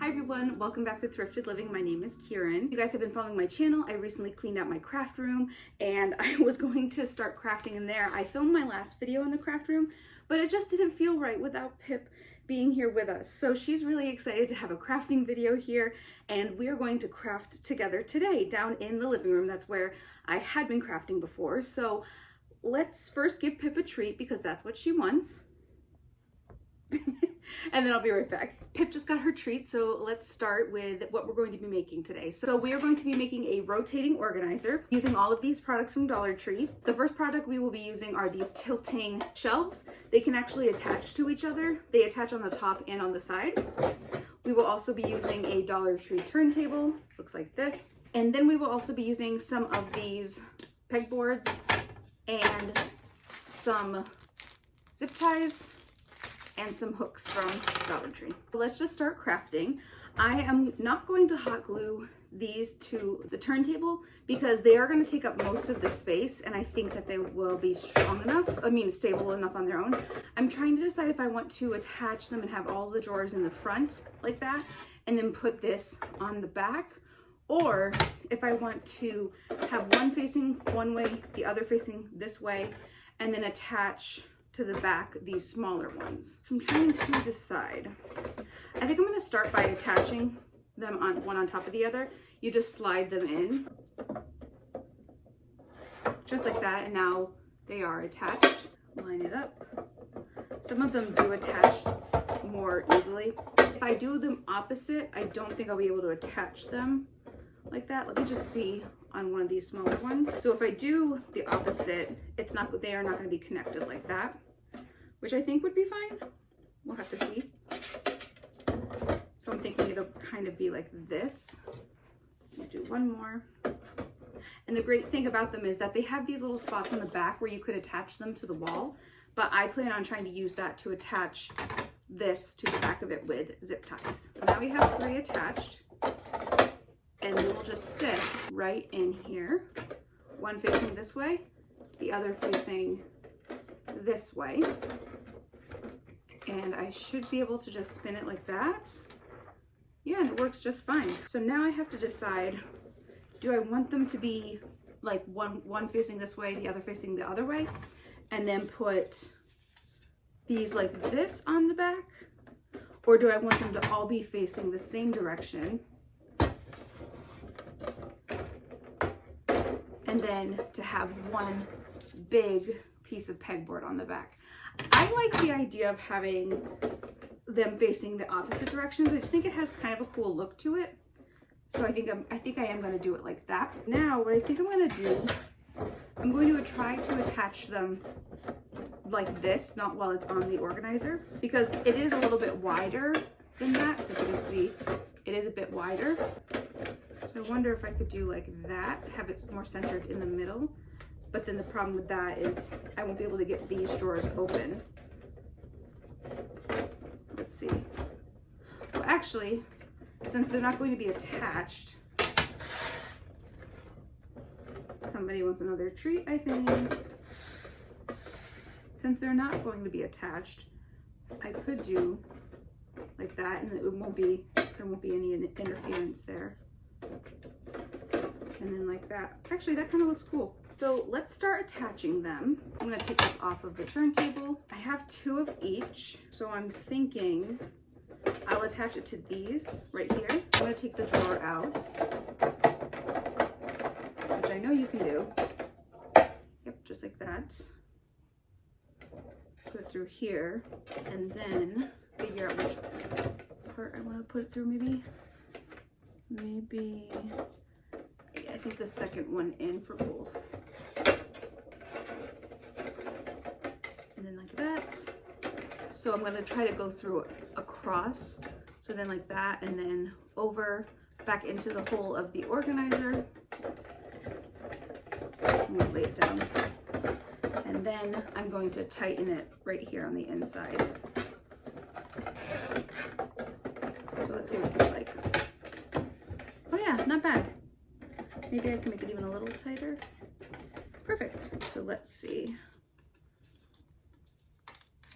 everyone, welcome back to Thrifted Living. My name is Kieran. You guys have been following my channel. I recently cleaned out my craft room and I was going to start crafting in there. I filmed my last video in the craft room, but it just didn't feel right without Pip being here with us. So she's really excited to have a crafting video here, and we are going to craft together today down in the living room. That's where I had been crafting before. So let's first give Pip a treat because that's what she wants. And then I'll be right back. Pip just got her treat, so let's start with what we're going to be making today. So we are going to be making a rotating organizer using all of these products from Dollar Tree. The first product we will be using are these tilting shelves. They can actually attach to each other. They attach on the top and on the side. We will also be using a Dollar Tree turntable, looks like this. And then we will also be using some of these pegboards and some zip ties and some hooks from Dollar Tree. Let's just start crafting. I am not going to hot glue these to the turntable because they are going to take up most of the space, and I think that they will be strong enough, stable enough on their own. I'm trying to decide if I want to attach them and have all the drawers in the front like that and then put this on the back, or if I want to have one facing one way, the other facing this way, and then attach to the back these smaller ones. So I'm trying to decide. I think I'm going to start by attaching them on one on top of the other. You just slide them in just like that, and now they are attached. Line it up. Some of them do attach more easily. If I do them opposite, I don't think I'll be able to attach them like that. Let me just see on one of these smaller ones. So if I do the opposite, they are not going to be connected like that, which I think would be fine. We'll have to see. So I'm thinking it'll kind of be like this. I'll do one more. And the great thing about them is that they have these little spots in the back where you could attach them to the wall, but I plan on trying to use that to attach this to the back of it with zip ties. So now we have 3 attached, and they will just sit right in here. One facing this way, the other facing this way. And I should be able to just spin it like that. Yeah, and it works just fine. So now I have to decide, do I want them to be like one facing this way, the other facing the other way, and then put these like this on the back? Or do I want them to all be facing the same direction? And then to have one big piece of pegboard on the back. I like the idea of having them facing the opposite directions. I just think it has kind of a cool look to it. So I think I am going to do it like that. Now what I think I'm going to do, I'm going to try to attach them like this, not while it's on the organizer, because it is a little bit wider than that. So if you can see, it is a bit wider. So I wonder if I could do like that, have it more centered in the middle. But then the problem with that is I won't be able to get these drawers open. Let's see. Well, actually, since they're not going to be attached, somebody wants another treat, I think. Since they're not going to be attached, I could do like that, and there won't be any interference there. And then like that. Actually, that kind of looks cool. So let's start attaching them. I'm going to take this off of the turntable. I have 2 of each. So I'm thinking I'll attach it to these right here. I'm going to take the drawer out, which I know you can do. Yep, just like that. Put it through here, and then figure out which part I want to put it through. Maybe, I think the second one in for both. And then like that. So I'm going to try to go through across. So then like that, and then over back into the hole of the organizer. I'm going to lay it down. And then I'm going to tighten it right here on the inside. So let's see what it looks like. Oh yeah, not bad. Maybe I can make it even a little tighter. Perfect. So let's see.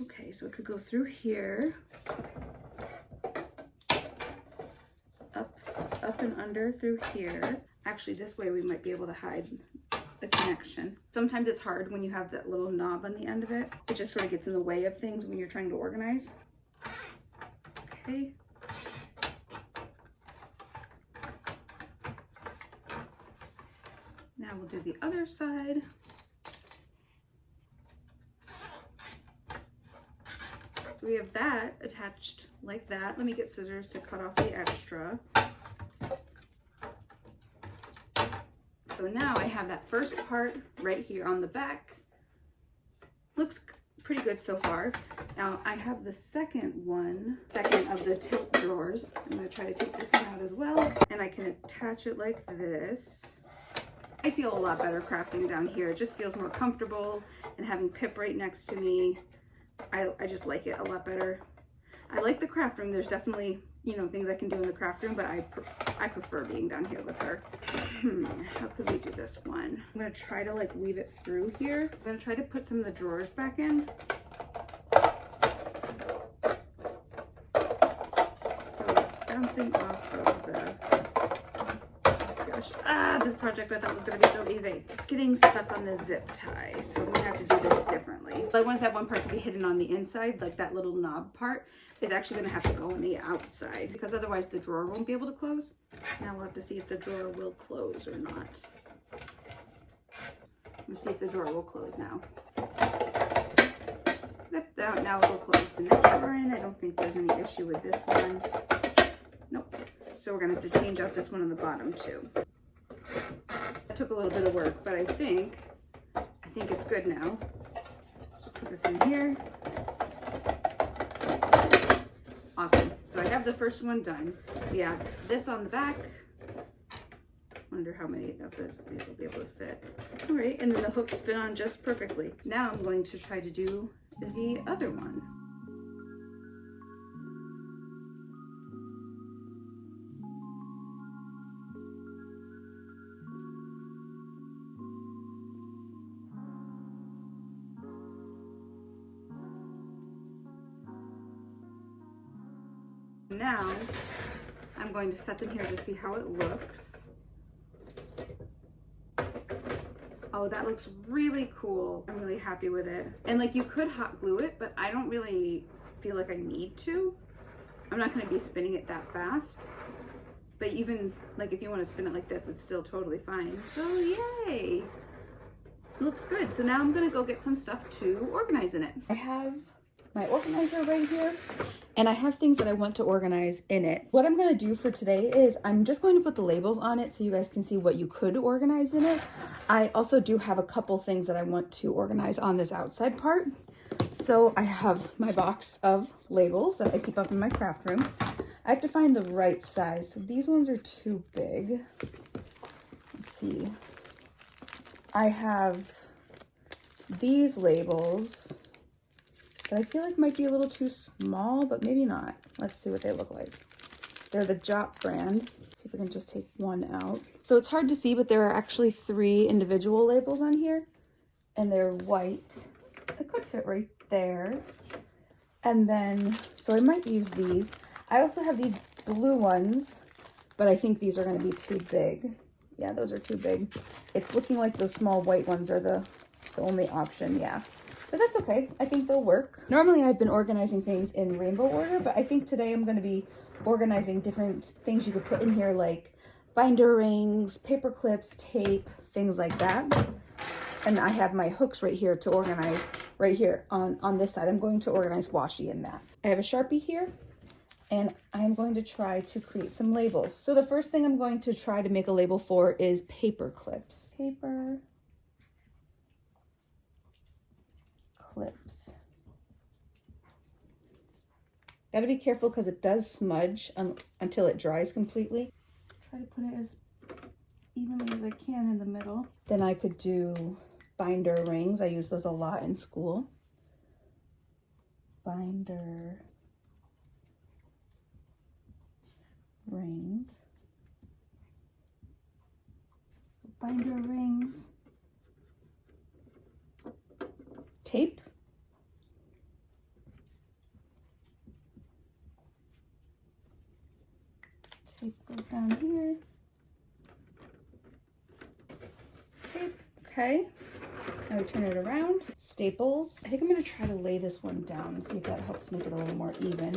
Okay, so it could go through here. up and under through here. Actually, this way we might be able to hide the connection. Sometimes it's hard when you have that little knob on the end of it. It just sort of gets in the way of things when you're trying to organize. Okay. Now we'll do the other side. So we have that attached like that. Let me get scissors to cut off the extra. So now I have that first part right here on the back. Looks pretty good so far. Now I have the second of the tilt drawers. I'm gonna try to take this one out as well, and I can attach it like this. I feel a lot better crafting down here. It just feels more comfortable, and having Pip right next to me, I just like it a lot better. I like the craft room. There's definitely, you know, things I can do in the craft room, but I prefer being down here with her. How could we do this one? I'm gonna try to like weave it through here. I'm gonna try to put some of the drawers back in. So it's bouncing off of the, this project I thought was gonna be so easy. It's getting stuck on the zip tie, so I'm gonna have to do this differently. I wanted that one part to be hidden on the inside, like that little knob part. It's actually gonna have to go on the outside because otherwise the drawer won't be able to close. Now we'll have to see if the drawer will close or not. Let's see if the drawer will close now. Now it'll close the next drawer in. I don't think there's any issue with this one. Nope. So we're gonna have to change out this one on the bottom too. That took a little bit of work, but I think it's good now. So put this in here. Awesome. So I have the first one done. Yeah, this on the back. Wonder how many of these will be able to fit. All right, and then the hooks fit on just perfectly. Now I'm going to try to do the other one. Now I'm going to set them here to see how it looks. Oh, that looks really cool. I'm really happy with it. And like you could hot glue it, but I don't really feel like I need to. I'm not going to be spinning it that fast. But even like if you want to spin it like this, it's still totally fine. So yay! Looks good. So now I'm going to go get some stuff to organize in it. I have my organizer right here, and I have things that I want to organize in it. What I'm going to do for today is I'm just going to put the labels on it so you guys can see what you could organize in it. I also do have a couple things that I want to organize on this outside part. So I have my box of labels that I keep up in my craft room. I have to find the right size. So these ones are too big. Let's see. I have these labels that I feel like might be a little too small, but maybe not. Let's see what they look like. They're the Jop brand. See if I can just take one out. So it's hard to see, but there are actually 3 individual labels on here, and they're white. It could fit right there. And then, so I might use these. I also have these blue ones, but I think these are going to be too big. Yeah, those are too big. It's looking like the small white ones are the only option, yeah. But that's okay. I think they'll work. Normally I've been organizing things in rainbow order, but I think today I'm going to be organizing different things you could put in here, like binder rings, paper clips, tape, things like that. And I have my hooks right here to organize right here on this side. I'm going to organize washi in that. I have a Sharpie here, and I'm going to try to create some labels. So the first thing I'm going to try to make a label for is paper clips. Paper clips. Got to be careful because it does smudge until it dries completely. Try to put it as evenly as I can in the middle. Then I could do binder rings. I use those a lot in school. Binder rings. Binder rings. Tape. Tape goes down here. Tape, okay. Now we turn it around. Staples. I think I'm gonna try to lay this one down and see if that helps make it a little more even.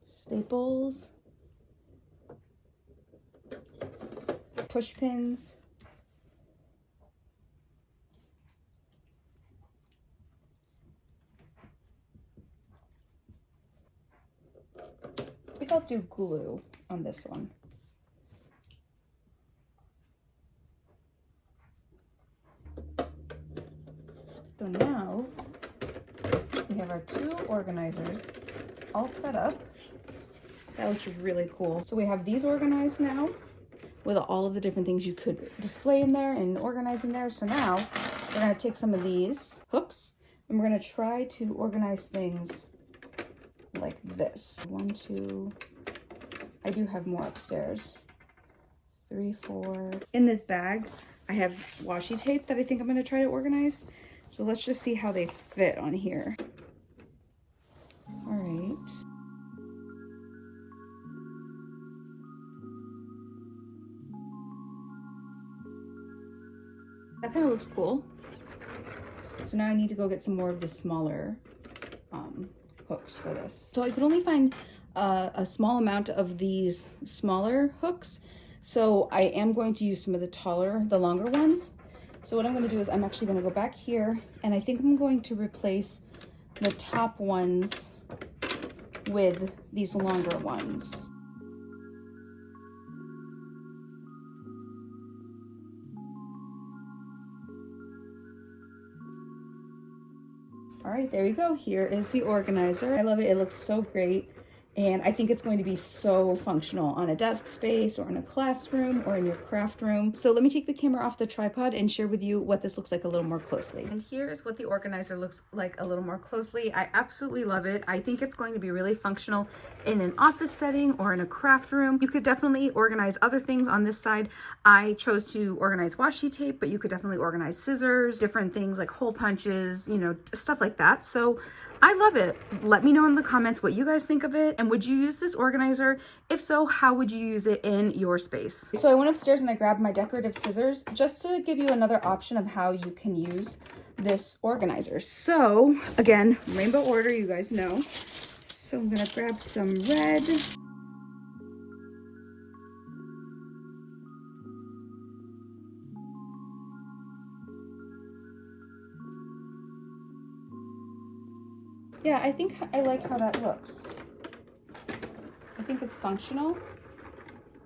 Staples. Push pins. I think I'll do glue on this one. So now we have our two organizers all set up. That looks really cool. So we have these organized now with all of the different things you could display in there and organize in there. So now we're gonna take some of these hooks and we're gonna try to organize things like this. 1, 2, I do have more upstairs. 3, 4. In this bag, I have washi tape that I think I'm gonna try to organize. So let's just see how they fit on here. All right. That kind of looks cool. So now I need to go get some more of the smaller hooks for this. So I could only find a small amount of these smaller hooks. So I am going to use some of the longer ones. So what I'm going to do is I'm actually going to go back here and I think I'm going to replace the top ones with these longer ones. All right, there you go. Here is the organizer. I love it. It looks so great. And I think it's going to be so functional on a desk space or in a classroom or in your craft room. So let me take the camera off the tripod and share with you what this looks like a little more closely. And here is what the organizer looks like a little more closely. I absolutely love it. I think it's going to be really functional in an office setting or in a craft room. You could definitely organize other things on this side. I chose to organize washi tape, but you could definitely organize scissors, different things like hole punches, you know, stuff like that. So I love it. Let me know in the comments what you guys think of it, and would you use this organizer? If so, how would you use it in your space? So I went upstairs and I grabbed my decorative scissors just to give you another option of how you can use this organizer. So again, rainbow order, you guys know. So I'm gonna grab some red. Yeah, I think I like how that looks. I think it's functional.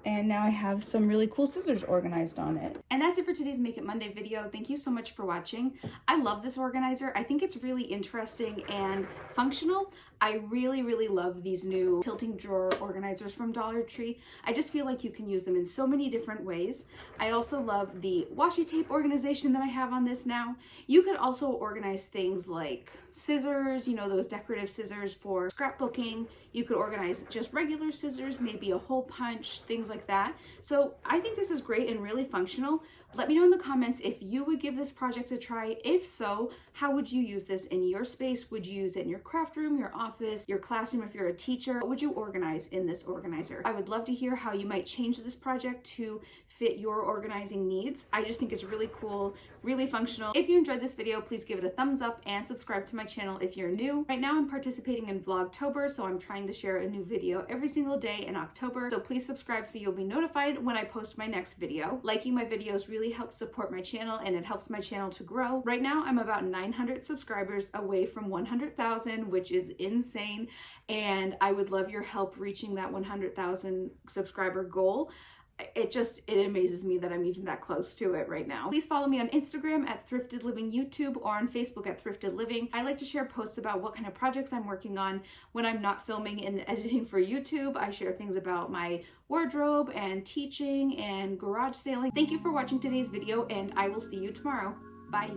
And now I have some really cool scissors organized on it. And that's it for today's Make It Monday video. Thank you so much for watching. I love this organizer. I think it's really interesting and functional. I really love these new tilting drawer organizers from Dollar Tree. I just feel like you can use them in so many different ways. I also love the washi tape organization that I have on this now. You could also organize things like scissors, you know, those decorative scissors for scrapbooking. You could organize just regular scissors, maybe a hole punch, things like that. So I think this is great and really functional. Let me know in the comments if you would give this project a try. If so, how would you use this in your space? Would you use it in your craft room, your office, your classroom if you're a teacher? What would you organize in this organizer? I would love to hear how you might change this project to fit your organizing needs. I just think it's really cool, really functional. If you enjoyed this video, please give it a thumbs up and subscribe to my channel if you're new. Right now I'm participating in Vlogtober, so I'm trying to share a new video every single day in October. So please subscribe so you'll be notified when I post my next video. Liking my videos really helps support my channel and it helps my channel to grow. Right now I'm about 900 subscribers away from 100,000, which is insane. And I would love your help reaching that 100,000 subscriber goal. It amazes me that I'm even that close to it right now. Please follow me on Instagram at Thrifted Living YouTube or on Facebook at Thrifted Living. I like to share posts about what kind of projects I'm working on when I'm not filming and editing for YouTube. I share things about my wardrobe and teaching and garage sailing. Thank you for watching today's video and I will see you tomorrow. Bye.